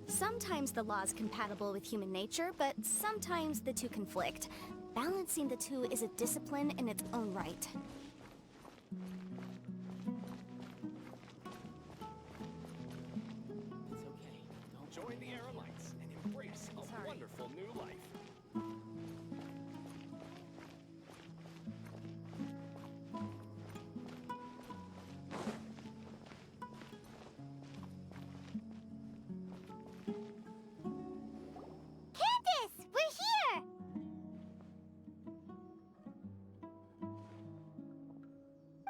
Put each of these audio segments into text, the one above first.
Sometimes the law is compatible with human nature, but sometimes the two conflict. Balancing the two is a discipline in its own right. It's okay. Don't join the Aerolites and embrace a wonderful new life.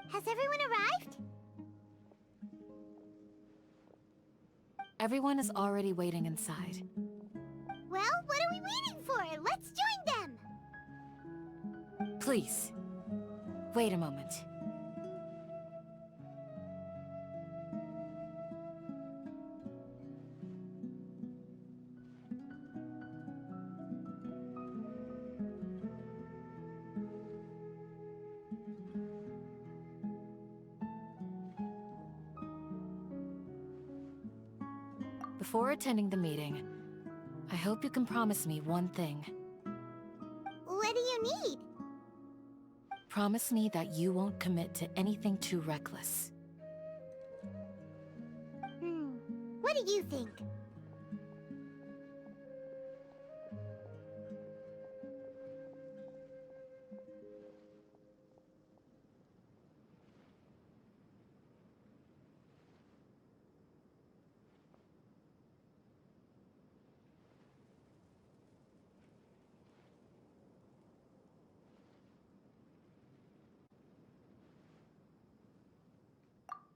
Has everyone arrived? Everyone is already waiting inside. Well, what are we waiting for? Let's join them! Please, wait a moment. Before attending the meeting, I hope you can promise me one thing. What do you need? Promise me that you won't commit to anything too reckless. What do you think?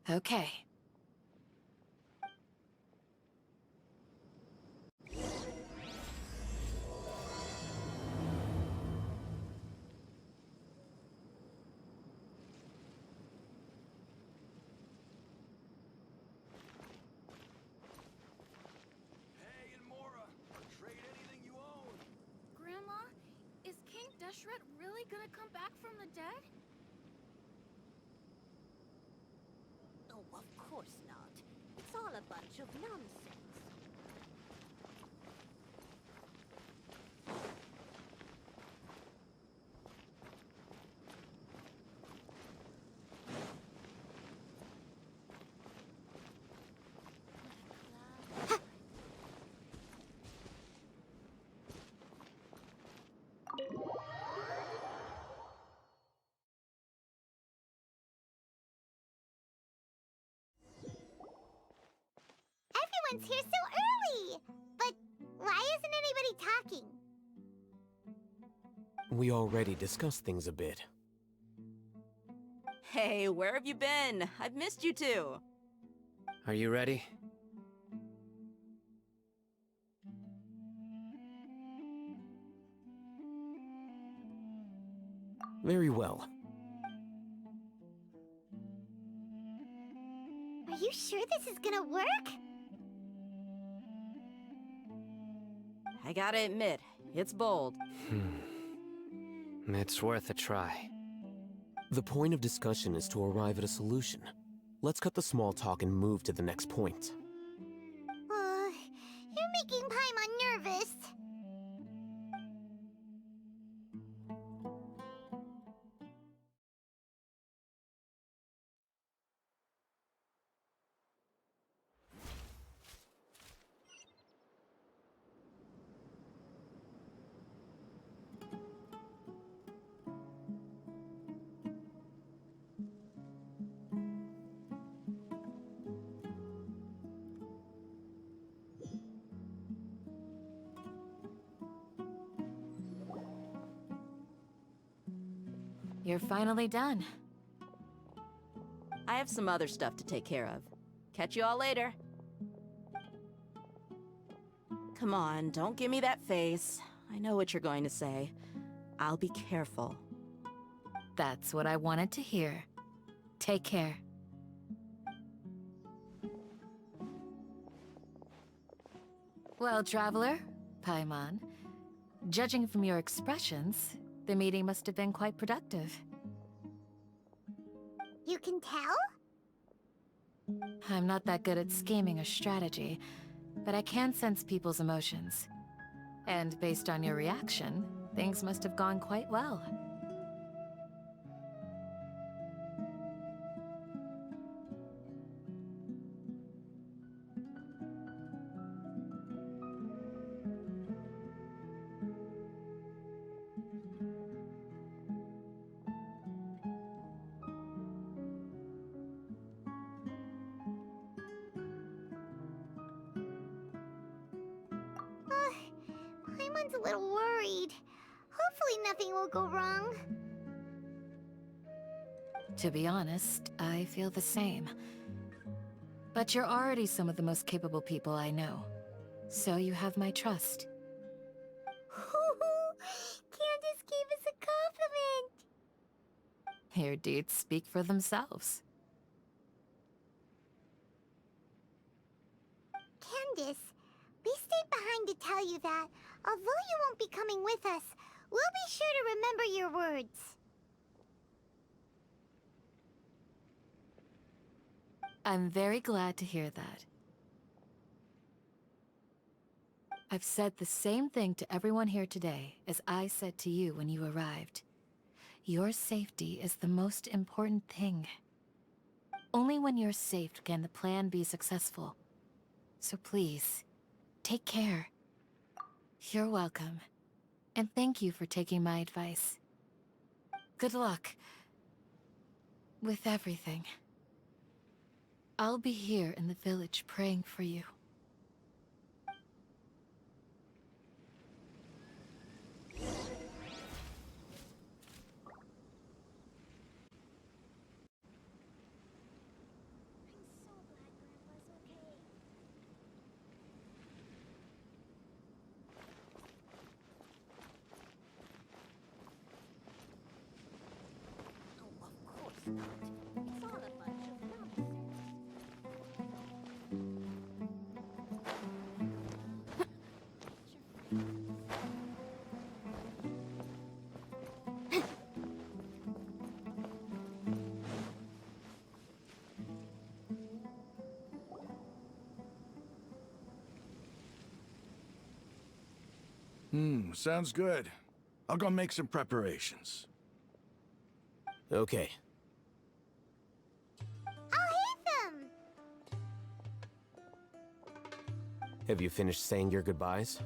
Okay. Hey, and Mora, trade anything you own. Grandma, is King Deshret really gonna come back from the dead? Oh, of course not. It's all a bunch of nonsense. Everyone's here so early! But why isn't anybody talking? We already discussed things a bit. Hey, where have you been? I've missed you too. Are you ready? Very well. Are you sure this is gonna work? I gotta admit, it's bold. It's worth a try. The point of discussion is to arrive at a solution. Let's cut the small talk and move to the next point. You're making Paimon nervous. You're finally done. I have some other stuff to take care of. Catch you all later. Come on, don't give me that face. I know what you're going to say. I'll be careful. That's what I wanted to hear. Take care. Well, Traveler, Paimon, judging from your expressions, the meeting must have been quite productive. You can tell? I'm not that good at scheming or strategy, but I can sense people's emotions. And based on your reaction, things must have gone quite well. Paimon's a little worried. Hopefully nothing will go wrong. To be honest, I feel the same. But you're already some of the most capable people I know. So you have my trust. Candace gave us a compliment. Your deeds speak for themselves. Candace, we stayed behind to tell you that, although you won't be coming with us, we'll be sure to remember your words. I'm very glad to hear that. I've said the same thing to everyone here today as I said to you when you arrived. Your safety is the most important thing. Only when you're safe can the plan be successful. So please, take care. You're welcome. And thank you for taking my advice. Good luck with everything. I'll be here in the village praying for you. Oh, of course not. It's all a bunch of nonsense. Sounds good. I'll go make some preparations. Okay. I'll hit them! Have you finished saying your goodbyes?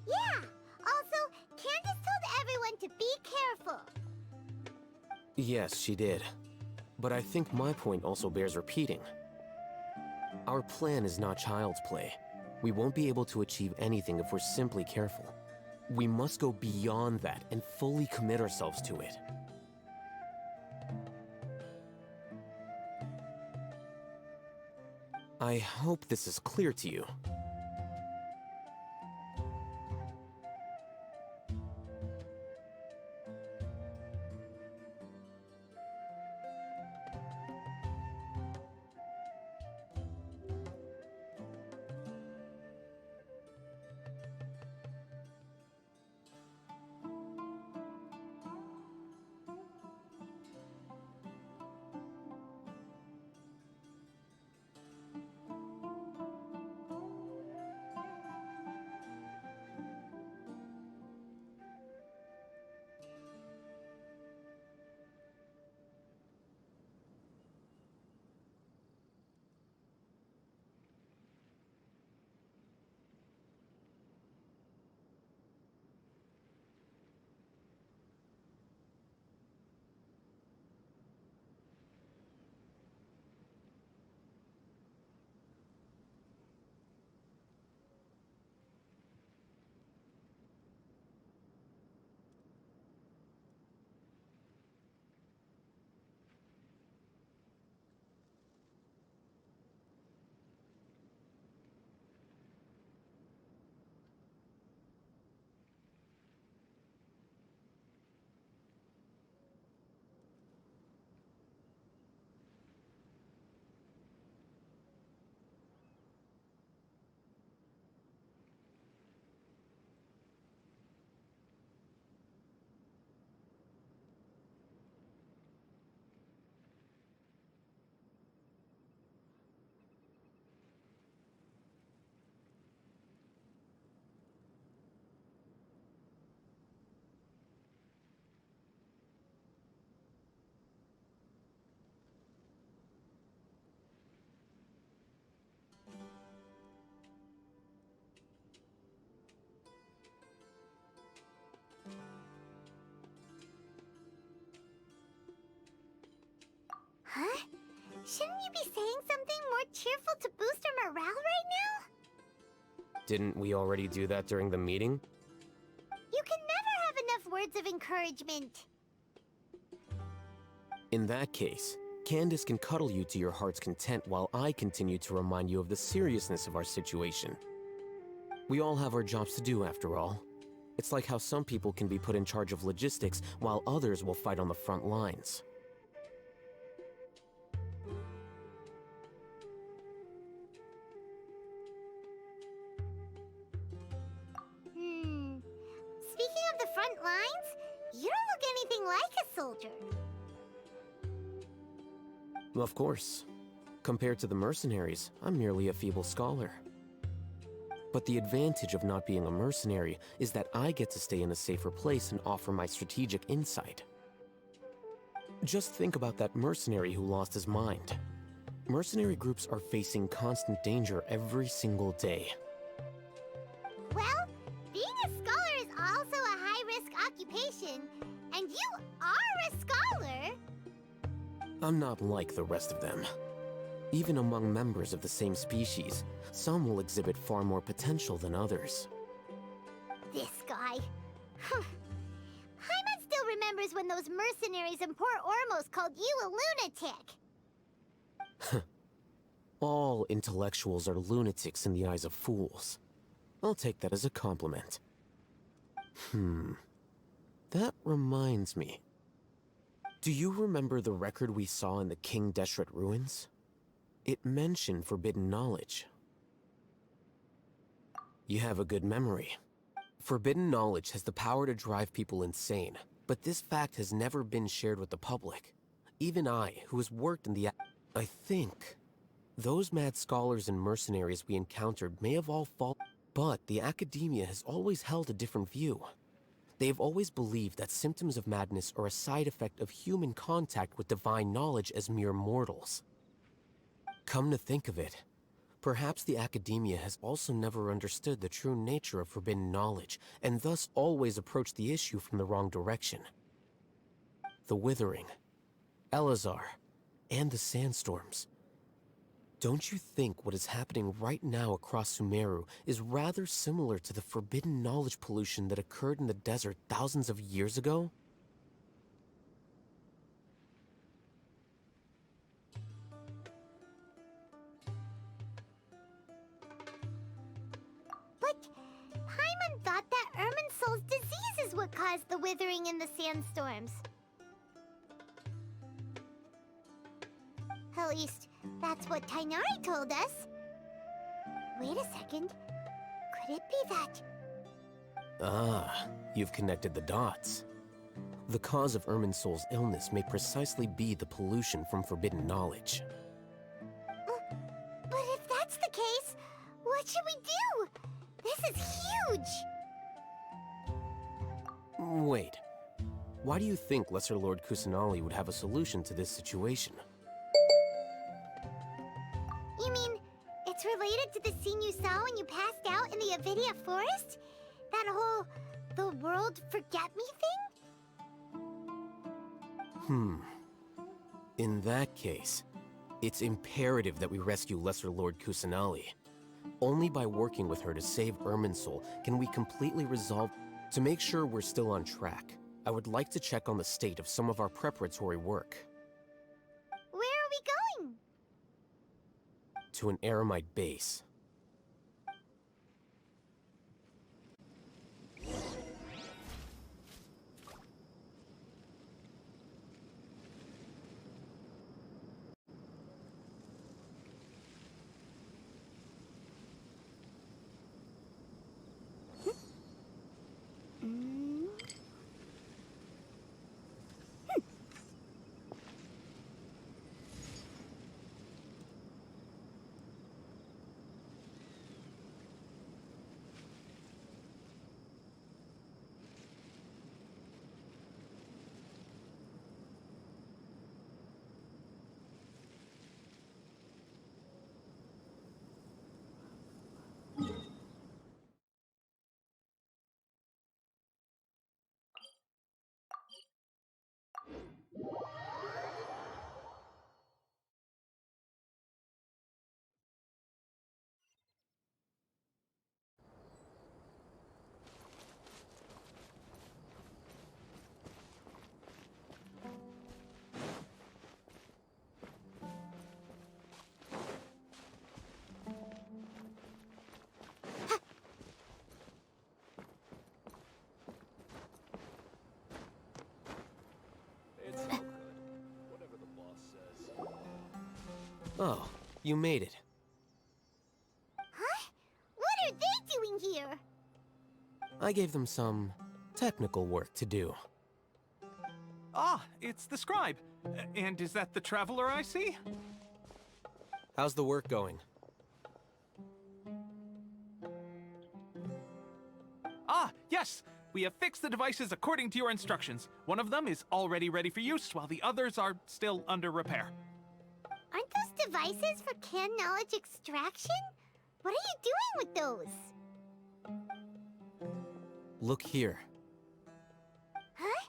Yeah! Also, Candace told everyone to be careful. Yes, she did. But I think my point also bears repeating. Our plan is not child's play. We won't be able to achieve anything if we're simply careful. We must go beyond that and fully commit ourselves to it. I hope this is clear to you. Shouldn't you be saying something more cheerful to boost our morale right now? Didn't we already do that during the meeting? You can never have enough words of encouragement. In that case, Candace can cuddle you to your heart's content while I continue to remind you of the seriousness of our situation. We all have our jobs to do, after all. It's like how some people can be put in charge of logistics while others will fight on the front lines. Speaking of the front lines, you don't look anything like a soldier. Of course. Compared to the mercenaries, I'm merely a feeble scholar. But the advantage of not being a mercenary is that I get to stay in a safer place and offer my strategic insight. Just think about that mercenary who lost his mind. Mercenary groups are facing constant danger every single day. Well, being a scholar is also a high-risk occupation, and you are a scholar! I'm not like the rest of them. Even among members of the same species, some will exhibit far more potential than others. This guy. Paimon still remembers when those mercenaries in Port Ormos called you a lunatic. All intellectuals are lunatics in the eyes of fools. I'll take that as a compliment. That reminds me. Do you remember the record we saw in the King Deshret ruins? It mentioned forbidden knowledge. You have a good memory. Forbidden knowledge has the power to drive people insane, but this fact has never been shared with the public. Even I, who has worked in the... I think those mad scholars and mercenaries we encountered may have all fallen, but the academia has always held a different view. They have always believed that symptoms of madness are a side effect of human contact with divine knowledge as mere mortals. Come to think of it, perhaps the academia has also never understood the true nature of forbidden knowledge, and thus always approached the issue from the wrong direction. The Withering, Elazar, and the sandstorms. Don't you think what is happening right now across Sumeru is rather similar to the forbidden knowledge pollution that occurred in the desert thousands of years ago? But Paimon thought that Irminsul's disease is what caused the withering in the sandstorms. At least, that's what Tainari told us. Wait a second. Could it be that... Ah, you've connected the dots. The cause of Irminsul's illness may precisely be the pollution from forbidden knowledge. But if that's the case, what should we do? This is huge! Wait. Why do you think Lesser Lord Kusanali would have a solution to this situation? You mean, it's related to the scene you saw when you passed out in the Avidia forest? That whole, the world forget me thing? In that case, it's imperative that we rescue Lesser Lord Kusanali. Only by working with her to save Irminsul can we completely resolve... To make sure we're still on track, I would like to check on the state of some of our preparatory work. Where are we going? To an Eremite base. Oh, you made it. Huh? What are they doing here? I gave them some technical work to do. Ah, it's the scribe. And is that the traveler I see? How's the work going? Ah, yes! We have fixed the devices according to your instructions. One of them is already ready for use, while the others are still under repair. Aren't those devices for can knowledge extraction? What are you doing with those? Look here. Huh?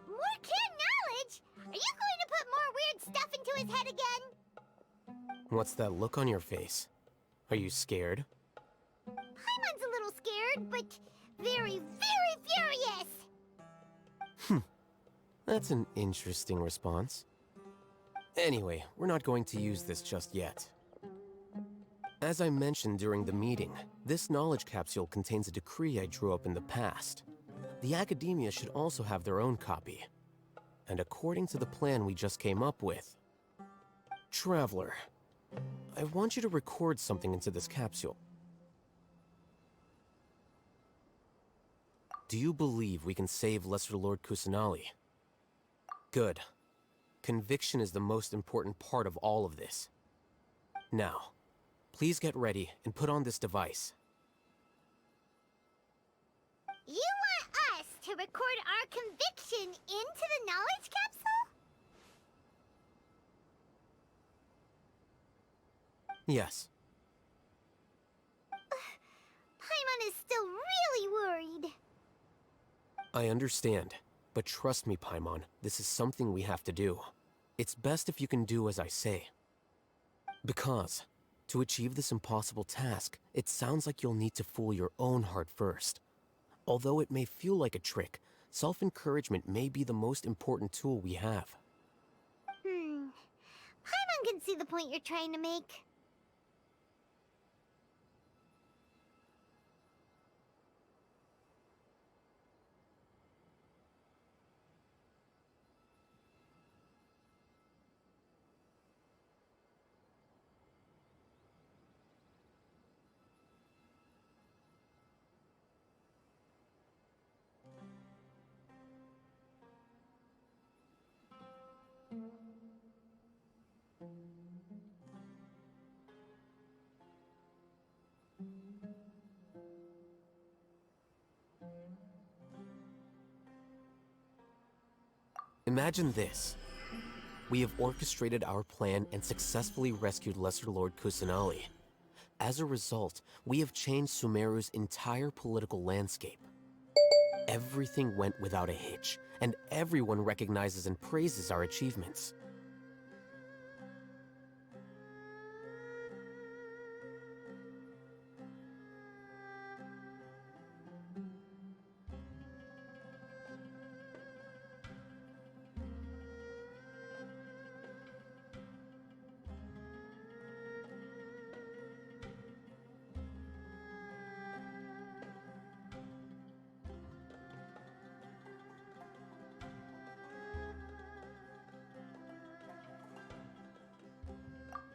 More can knowledge? Are you going to put more weird stuff into his head again? What's that look on your face? Are you scared? Paimon's a little scared, but very, very furious! That's an interesting response. Anyway, we're not going to use this just yet. As I mentioned during the meeting, this knowledge capsule contains a decree I drew up in the past. The academia should also have their own copy. And according to the plan we just came up with... Traveler, I want you to record something into this capsule. Do you believe we can save Lesser Lord Kusanali? Good. Conviction is the most important part of all of this. Now, please get ready and put on this device. You want us to record our conviction into the knowledge capsule? Yes. Paimon is still really worried. I understand, but trust me, Paimon, this is something we have to do. It's best if you can do as I say. Because, to achieve this impossible task, it sounds like you'll need to fool your own heart first. Although it may feel like a trick, self-encouragement may be the most important tool we have. Paimon can see the point you're trying to make. Imagine this. We have orchestrated our plan and successfully rescued Lesser Lord Kusanali. As a result, we have changed Sumeru's entire political landscape. Everything went without a hitch, and everyone recognizes and praises our achievements.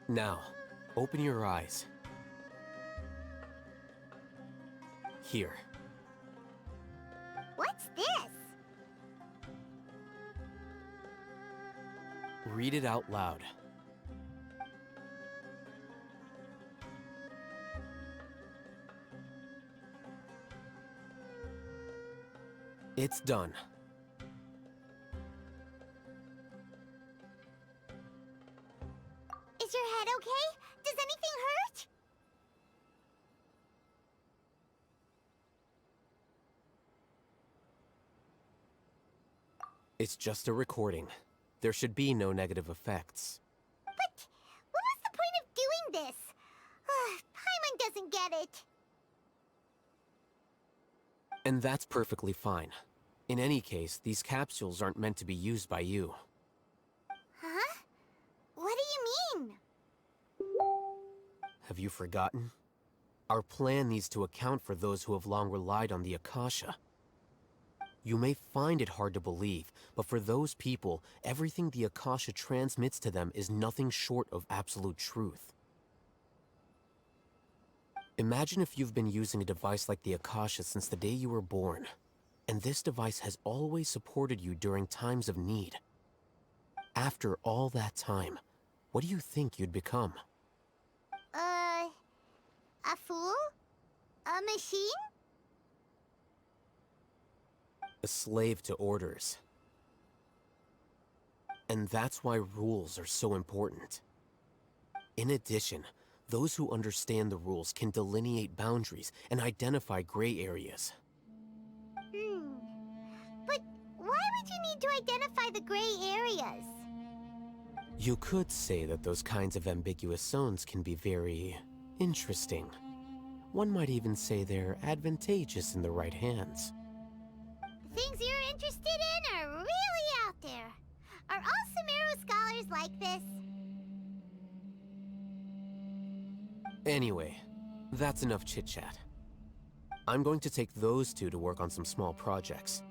Now, open your eyes. Here. What's this? Read it out loud. It's done. Is your head okay? Does anything hurt? It's just a recording. There should be no negative effects. But what was the point of doing this? Paimon doesn't get it. And that's perfectly fine. In any case, these capsules aren't meant to be used by you. Huh? What do you mean? Have you forgotten? Our plan needs to account for those who have long relied on the Akasha. You may find it hard to believe, but for those people, everything the Akasha transmits to them is nothing short of absolute truth. Imagine if you've been using a device like the Akasha since the day you were born, and this device has always supported you during times of need. After all that time, what do you think you'd become? A fool? A machine? A slave to orders. And that's why rules are so important. In addition, those who understand the rules can delineate boundaries and identify gray areas. But why would you need to identify the gray areas? You could say that those kinds of ambiguous zones can be very interesting. One might even say they're advantageous in the right hands. Things you're interested in are really out there. Are all Sumeru scholars like this? Anyway, that's enough chit-chat. I'm going to take those two to work on some small projects.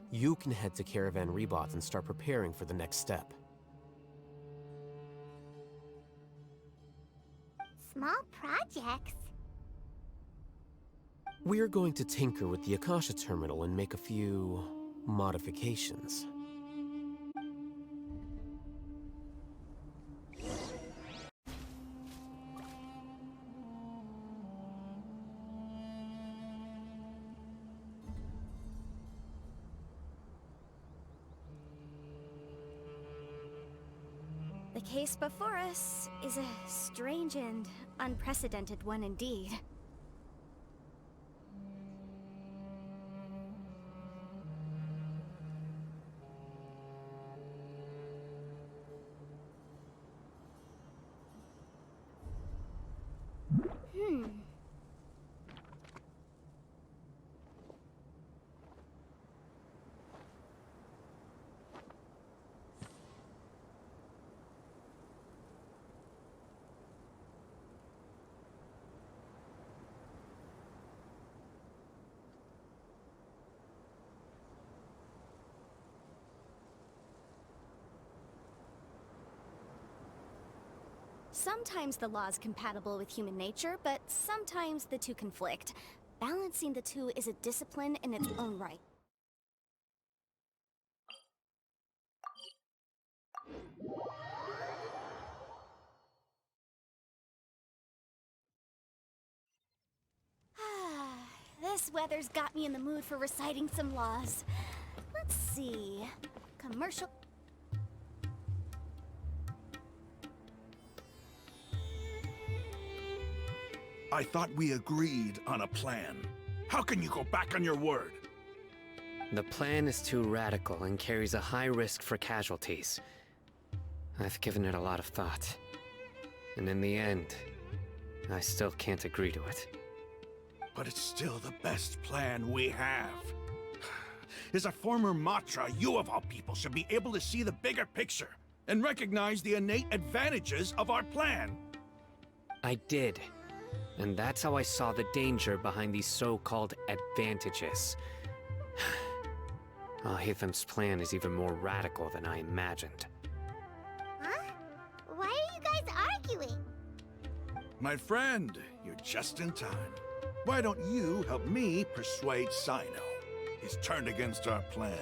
You can head to Caravan Rebot and start preparing for the next step. Small projects? We're going to tinker with the Akasha terminal and make a few modifications. The case before us is a strange and unprecedented one indeed. Sometimes the law's compatible with human nature, but sometimes the two conflict. Balancing the two is a discipline in its own right. This weather's got me in the mood for reciting some laws. Let's see. Commercial... I thought we agreed on a plan. How can you go back on your word? The plan is too radical and carries a high risk for casualties. I've given it a lot of thought. And in the end, I still can't agree to it. But it's still the best plan we have. As a former Matra, you of all people should be able to see the bigger picture and recognize the innate advantages of our plan. I did. And that's how I saw the danger behind these so-called advantages. Al-Haytham's plan is even more radical than I imagined. Huh? Why are you guys arguing? My friend, you're just in time. Why don't you help me persuade Sino? He's turned against our plan.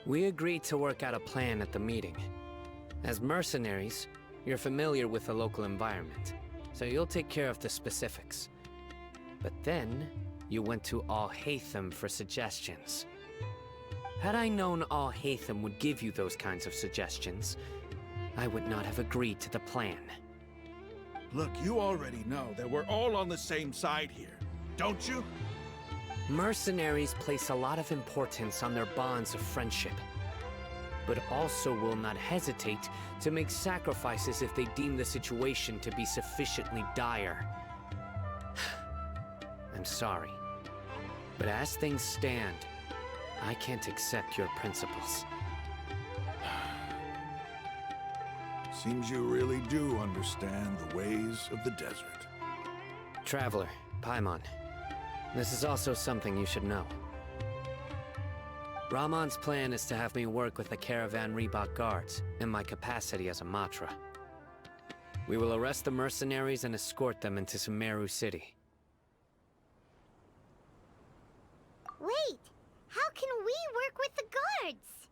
We agreed to work out a plan at the meeting. As mercenaries, you're familiar with the local environment, so you'll take care of the specifics. But then, you went to Al-Haytham for suggestions. Had I known Al-Haytham would give you those kinds of suggestions, I would not have agreed to the plan. Look, you already know that we're all on the same side here, don't you? Mercenaries place a lot of importance on their bonds of friendship, but also will not hesitate to make sacrifices if they deem the situation to be sufficiently dire. I'm sorry, but as things stand, I can't accept your principles. Seems you really do understand the ways of the desert. Traveler, Paimon, this is also something you should know. Rahman's plan is to have me work with the Caravan Reebok guards in my capacity as a Matra. We will arrest the mercenaries and escort them into Sumeru City. Wait, how can we work with the guards?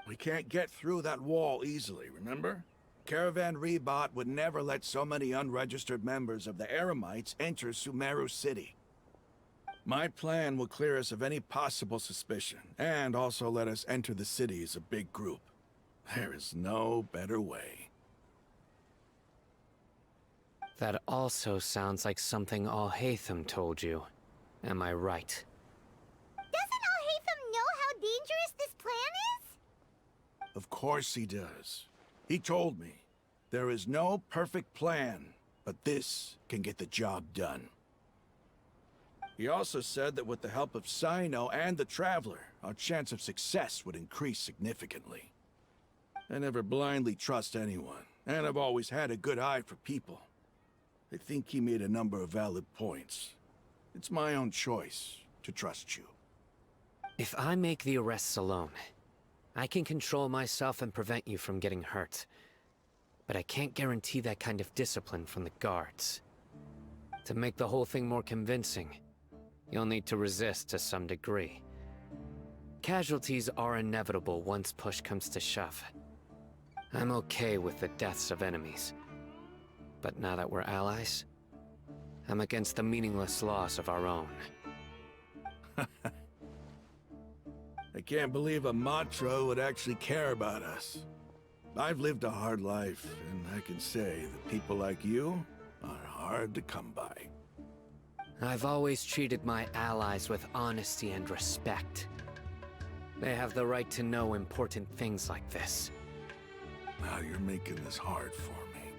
We can't get through that wall easily, remember? Caravan Rebot would never let so many unregistered members of the Eremites enter Sumeru City. My plan will clear us of any possible suspicion, and also let us enter the city as a big group. There is no better way. That also sounds like something Al-Haytham told you. Am I right? Doesn't Al-Haytham know how dangerous this plan is? Of course he does. He told me, there is no perfect plan, but this can get the job done. He also said that with the help of Sino and the Traveler, our chance of success would increase significantly. I never blindly trust anyone, and I've always had a good eye for people. I think he made a number of valid points. It's my own choice to trust you. If I make the arrests alone, I can control myself and prevent you from getting hurt. But I can't guarantee that kind of discipline from the guards. To make the whole thing more convincing, you'll need to resist to some degree. Casualties are inevitable once push comes to shove. I'm okay with the deaths of enemies. But now that we're allies, I'm against the meaningless loss of our own. I can't believe a Matra would actually care about us. I've lived a hard life, and I can say that people like you are hard to come by. I've always treated my allies with honesty and respect. They have the right to know important things like this. Now you're making this hard for me.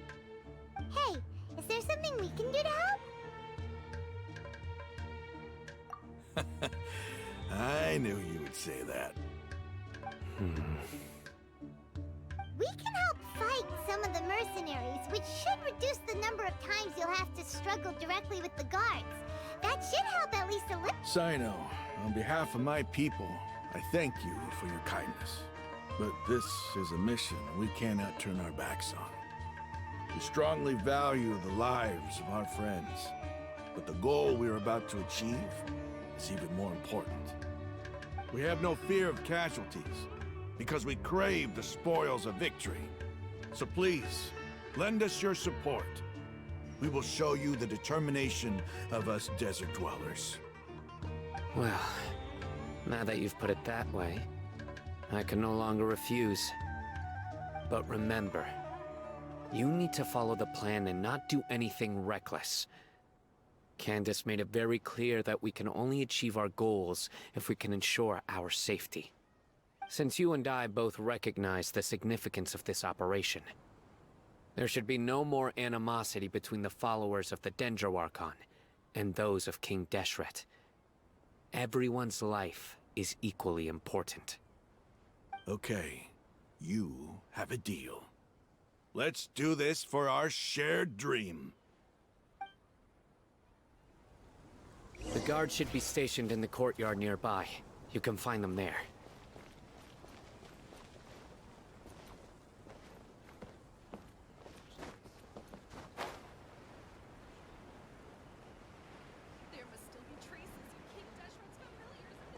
Hey, is there something we can do to help? I knew you would say that. We can help fight some of the mercenaries, which should reduce the number of times you'll have to struggle directly with the guards. That should help at least a little. Sino, on behalf of my people, I thank you for your kindness. But this is a mission we cannot turn our backs on. We strongly value the lives of our friends, but the goal we're about to achieve is even more important. We have no fear of casualties, because we crave the spoils of victory. So please, lend us your support. We will show you the determination of us desert dwellers. Well, now that you've put it that way, I can no longer refuse. But remember, you need to follow the plan and not do anything reckless. Candace made it very clear that we can only achieve our goals if we can ensure our safety. Since you and I both recognize the significance of this operation, there should be no more animosity between the followers of the Dendro Archon and those of King Deshret. Everyone's life is equally important. Okay, you have a deal. Let's do this for our shared dream. The guards should be stationed in the courtyard nearby. You can find them there. There must still be traces of King Deshret's familiars in this.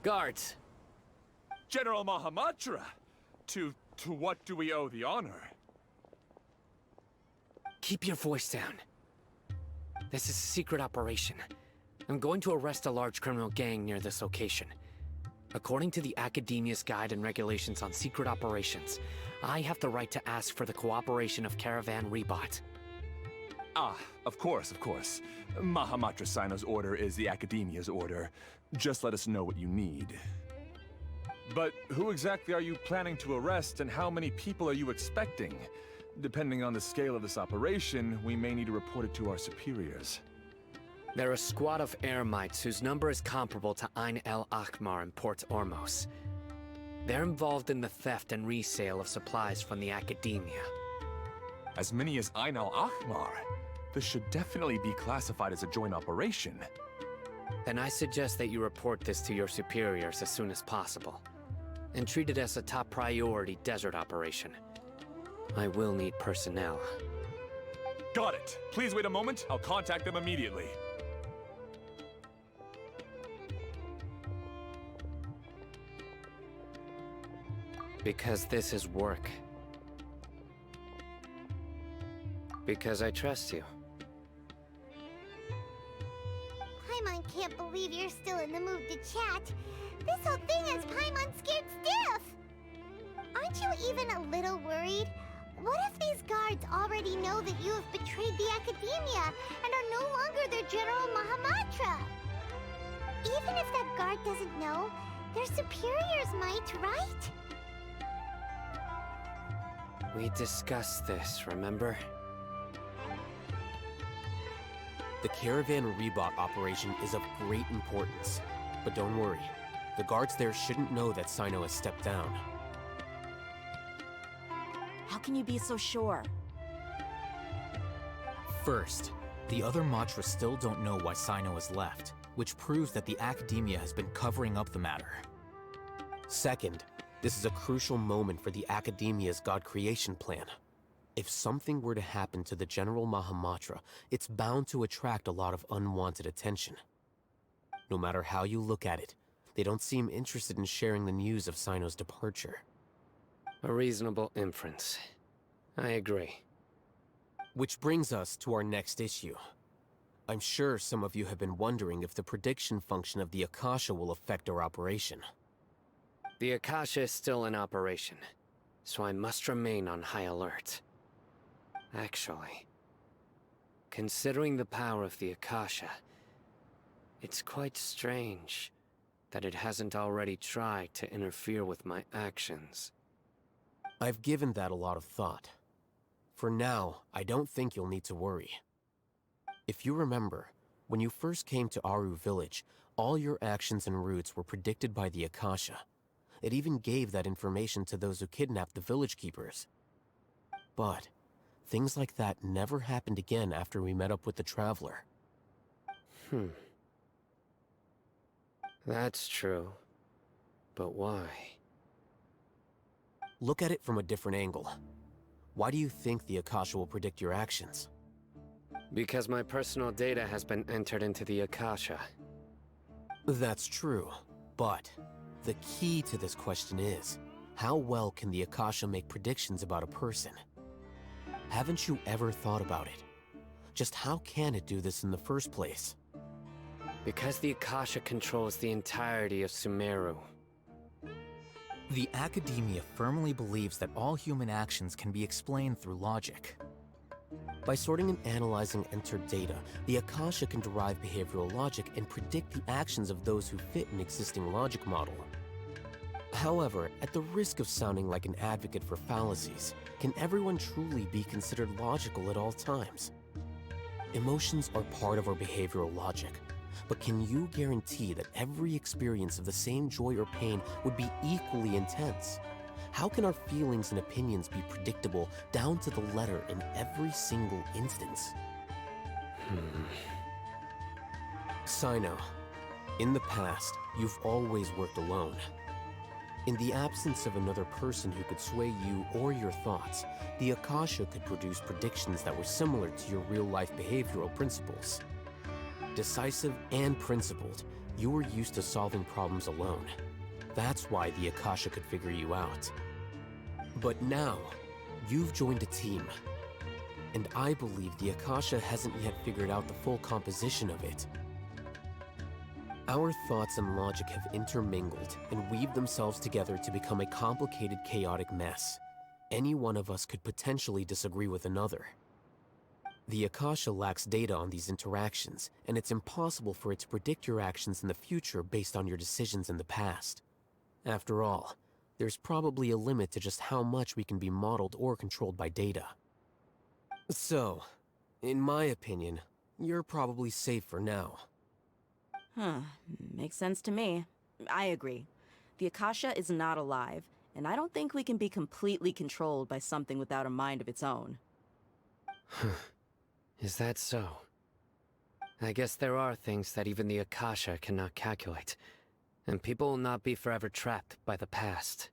Guards! General Mahamatra! To what do we owe the honor? Keep your voice down. This is a secret operation. I'm going to arrest a large criminal gang near this location. According to the Academia's Guide and Regulations on Secret Operations, I have the right to ask for the cooperation of Caravan Rebot. Ah, of course, of course. Mahamatra Sino's order is the Academia's order. Just let us know what you need. But who exactly are you planning to arrest, and how many people are you expecting? Depending on the scale of this operation, we may need to report it to our superiors. They're a squad of Eremites whose number is comparable to Ain el Akmar in Port Ormos. They're involved in the theft and resale of supplies from the Academia. As many as Ain al-Ahmar? This should definitely be classified as a joint operation. Then I suggest that you report this to your superiors as soon as possible, and treat it as a top priority desert operation. I will need personnel. Got it. Please wait a moment. I'll contact them immediately. Because this is work. Because I trust you. Paimon can't believe you're still in the mood to chat. This whole thing has Paimon scared stiff! Aren't you even a little worried? What if these guards already know that you have betrayed the Academia and are no longer their General Mahamatra? Even if that guard doesn't know, their superiors might, right? We discussed this, remember? The Caravan Rebot operation is of great importance. But don't worry, the guards there shouldn't know that Sino has stepped down. How can you be so sure? First, the other Matra still don't know why Sino has left, which proves that the Academia has been covering up the matter. Second, this is a crucial moment for the Academia's God creation plan. If something were to happen to the General Mahamatra, it's bound to attract a lot of unwanted attention. No matter how you look at it, they don't seem interested in sharing the news of Sino's departure. A reasonable inference. I agree. Which brings us to our next issue. I'm sure some of you have been wondering if the prediction function of the Akasha will affect our operation. The Akasha is still in operation, so I must remain on high alert. Actually, considering the power of the Akasha, it's quite strange that it hasn't already tried to interfere with my actions. I've given that a lot of thought. For now, I don't think you'll need to worry. If you remember, when you first came to Aru Village, all your actions and routes were predicted by the Akasha. It even gave that information to those who kidnapped the village keepers. But things like that never happened again after we met up with the Traveler. That's true. But why? Look at it from a different angle. Why do you think the Akasha will predict your actions? Because my personal data has been entered into the Akasha. That's true, but the key to this question is, how well can the Akasha make predictions about a person? Haven't you ever thought about it? Just how can it do this in the first place? Because the Akasha controls the entirety of Sumeru. The Academia firmly believes that all human actions can be explained through logic. By sorting and analyzing entered data, the Akasha can derive behavioral logic and predict the actions of those who fit an existing logic model. However, at the risk of sounding like an advocate for fallacies, can everyone truly be considered logical at all times? Emotions are part of our behavioral logic, but can you guarantee that every experience of the same joy or pain would be equally intense? How can our feelings and opinions be predictable down to the letter in every single instance? Sino, in the past, you've always worked alone. In the absence of another person who could sway you or your thoughts, the Akasha could produce predictions that were similar to your real-life behavioral principles. Decisive and principled, you were used to solving problems alone. That's why the Akasha could figure you out. But now, you've joined a team. And I believe the Akasha hasn't yet figured out the full composition of it. Our thoughts and logic have intermingled and weaved themselves together to become a complicated, chaotic mess. Any one of us could potentially disagree with another. The Akasha lacks data on these interactions, and it's impossible for it to predict your actions in the future based on your decisions in the past. After all, there's probably a limit to just how much we can be modeled or controlled by data. So, in my opinion, you're probably safe for now. Huh. Makes sense to me. I agree. The Akasha is not alive, and I don't think we can be completely controlled by something without a mind of its own. Is that so? I guess there are things that even the Akasha cannot calculate, and people will not be forever trapped by the past.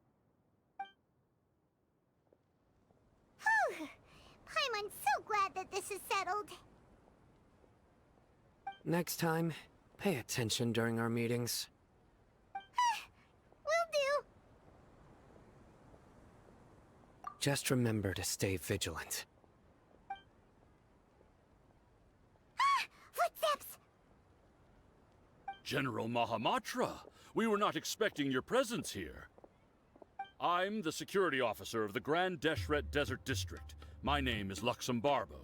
Whew! Paimon's so glad that this is settled. Next time, pay attention during our meetings. Will do. Just remember to stay vigilant. Footsteps! General Mahamatra, we were not expecting your presence here. I'm the security officer of the Grand Deshret Desert District. My name is Luxembarbo.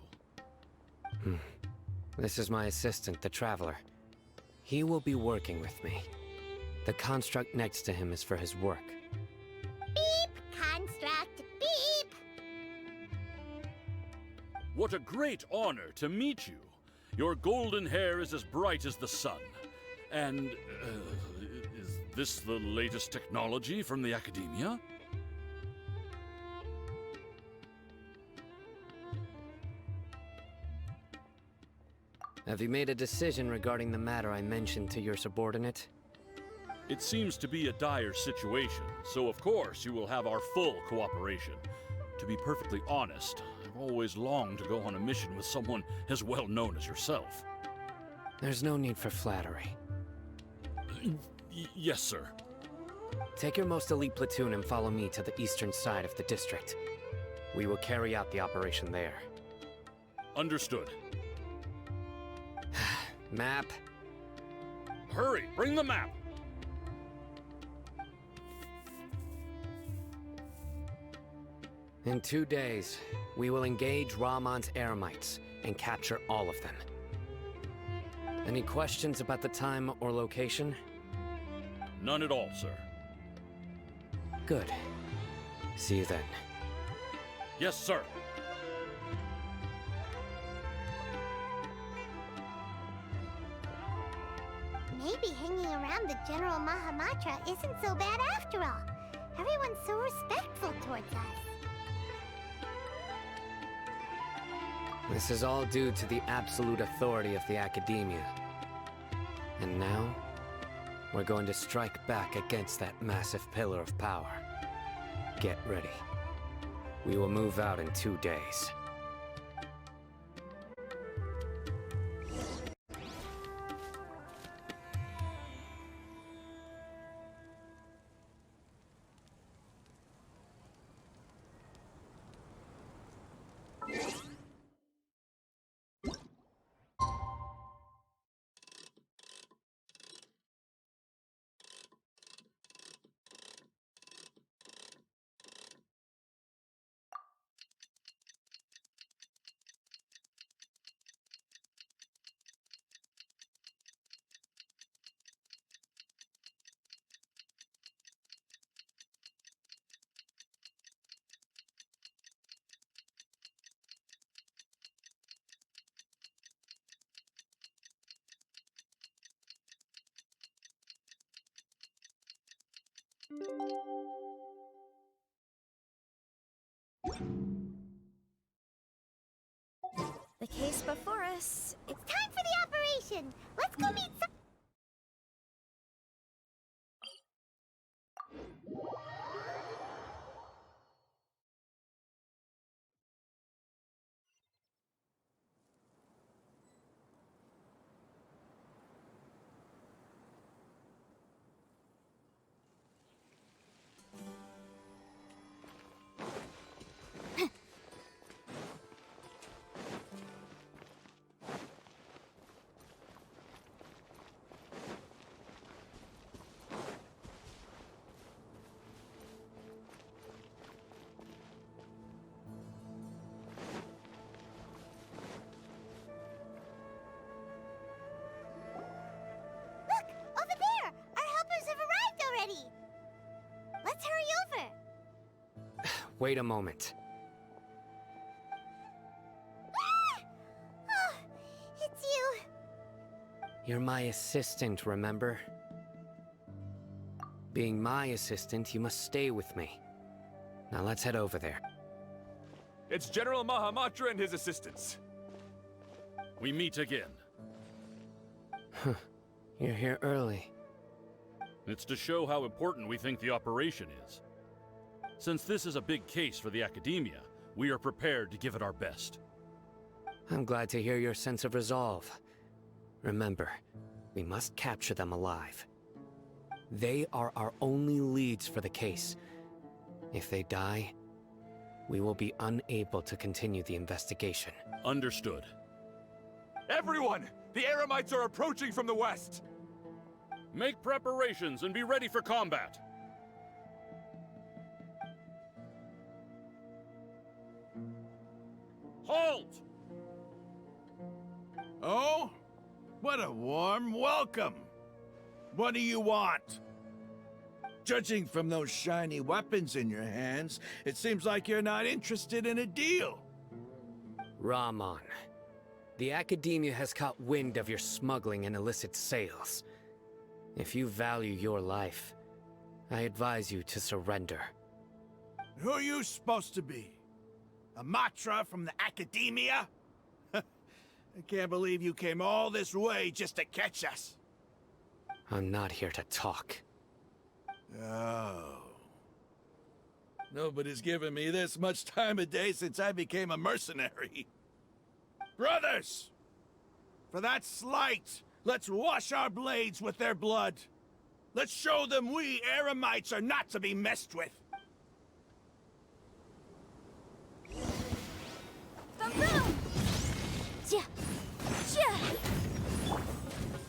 This is my assistant, the Traveler. He will be working with me. The construct next to him is for his work. Beep! Construct, beep! What a great honor to meet you. Your golden hair is as bright as the sun. And, is this the latest technology from the Academia? Have you made a decision regarding the matter I mentioned to your subordinate? It seems to be a dire situation, so of course you will have our full cooperation. To be perfectly honest, I've always longed to go on a mission with someone as well known as yourself. There's no need for flattery. Yes, sir. Take your most elite platoon and follow me to the eastern side of the district. We will carry out the operation there. Understood. Map. Hurry, bring the map! In 2 days, we will engage Rahman's Eremites and capture all of them. Any questions about the time or location? None at all, sir. Good. See you then. Yes, sir. Maybe hanging around the General Mahamatra isn't so bad after all. Everyone's so respectful towards us. This is all due to the absolute authority of the Academia. And now, we're going to strike back against that massive pillar of power. Get ready. We will move out in 2 days. The case before us. It's time for the operation! Let's go meet some... Over there! Our helpers have arrived already! Let's hurry over! Wait a moment. Ah! Oh, it's you! You're my assistant, remember? Being my assistant, you must stay with me. Now let's head over there. It's General Mahamatra and his assistants. We meet again. You're here early. It's to show how important we think the operation is. Since this is a big case for the Academia, we are prepared to give it our best. I'm glad to hear your sense of resolve. Remember, we must capture them alive. They are our only leads for the case. If they die, we will be unable to continue the investigation. Understood. Everyone! The Eremites are approaching from the west! Make preparations and be ready for combat! Halt! Oh? What a warm welcome! What do you want? Judging from those shiny weapons in your hands, it seems like you're not interested in a deal. Rahman, the Academia has caught wind of your smuggling and illicit sales. If you value your life, I advise you to surrender. Who are you supposed to be? A Matra from the Academia? I can't believe you came all this way just to catch us. I'm not here to talk. Oh. Nobody's given me this much time of day since I became a mercenary. Brothers! For that slight, let's wash our blades with their blood. Let's show them we Eremites are not to be messed with.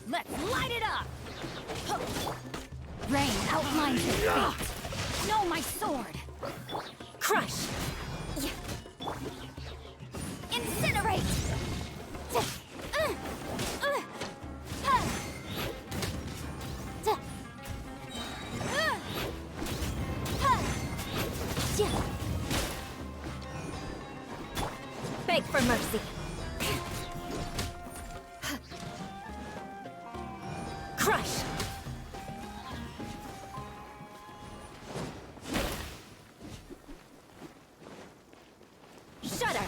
Let's light it up! Rain outlines your fate. Know my sword. Crush. Incinerate. Beg for mercy. Crush! Shudder!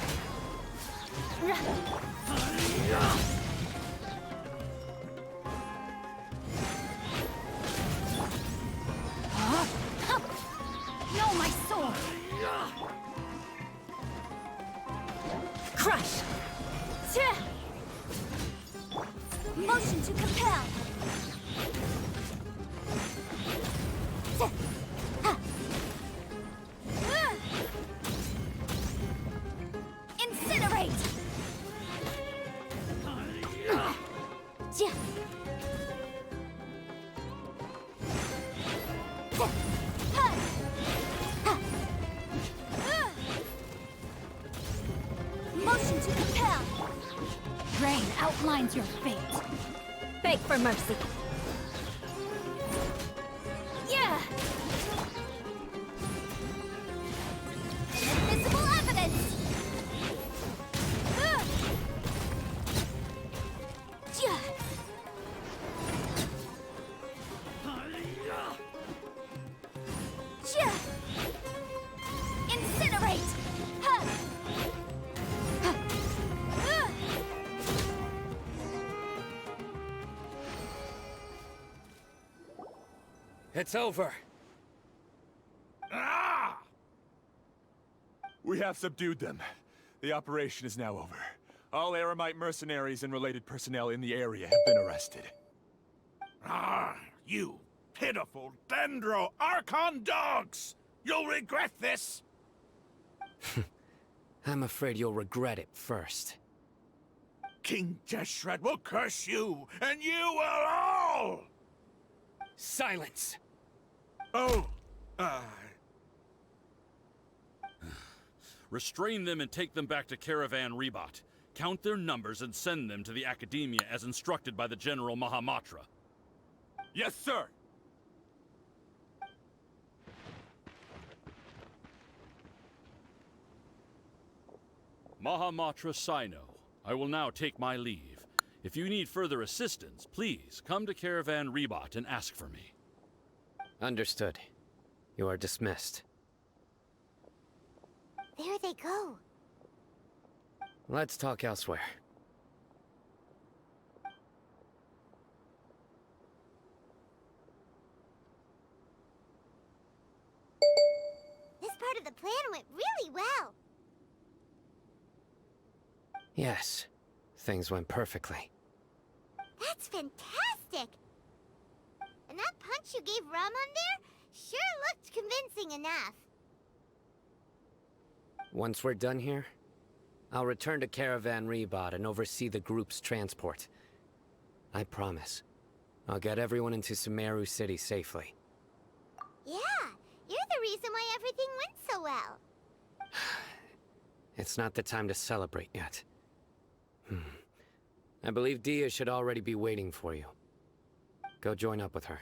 Know my sword! Crush! Motion to compel! Incinerate! Motion to compel! Rain outlines your fate. Beg for mercy. Yeah! Invisible evidence! Incinerate! It's over. Ah! We have subdued them. The operation is now over. All Eremite mercenaries and related personnel in the area have been arrested. Ah, you pitiful Dendro Archon dogs! You'll regret this! I'm afraid you'll regret it first. King Deshret will curse you, and you will all! Silence! Oh, Restrain them and take them back to Caravan Rebot. Count their numbers and send them to the Academia as instructed by the General Mahamatra. Yes, sir! Mahamatra Sino, I will now take my leave. If you need further assistance, please come to Caravan Rebot and ask for me. Understood. You are dismissed. There they go. Let's talk elsewhere. This part of the plan went really well. Yes, things went perfectly. That's fantastic! And that punch you gave Ramon there sure looked convincing enough. Once we're done here, I'll return to Caravan Rebot and oversee the group's transport. I promise. I'll get everyone into Sumeru City safely. Yeah, you're the reason why everything went so well. It's not the time to celebrate yet. I believe Dia should already be waiting for you. Go join up with her.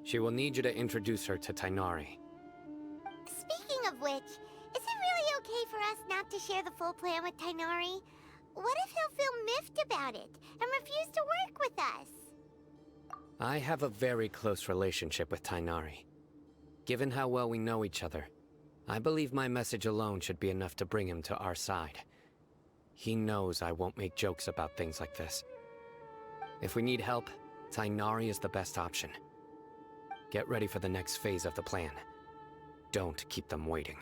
She will need you to introduce her to Tainari. Speaking of which, is it really okay for us not to share the full plan with Tainari? What if he'll feel miffed about it and refuse to work with us? I have a very close relationship with Tainari. Given how well we know each other, I believe my message alone should be enough to bring him to our side. He knows I won't make jokes about things like this. If we need help, Tainari is the best option. Get ready for the next phase of the plan. Don't keep them waiting.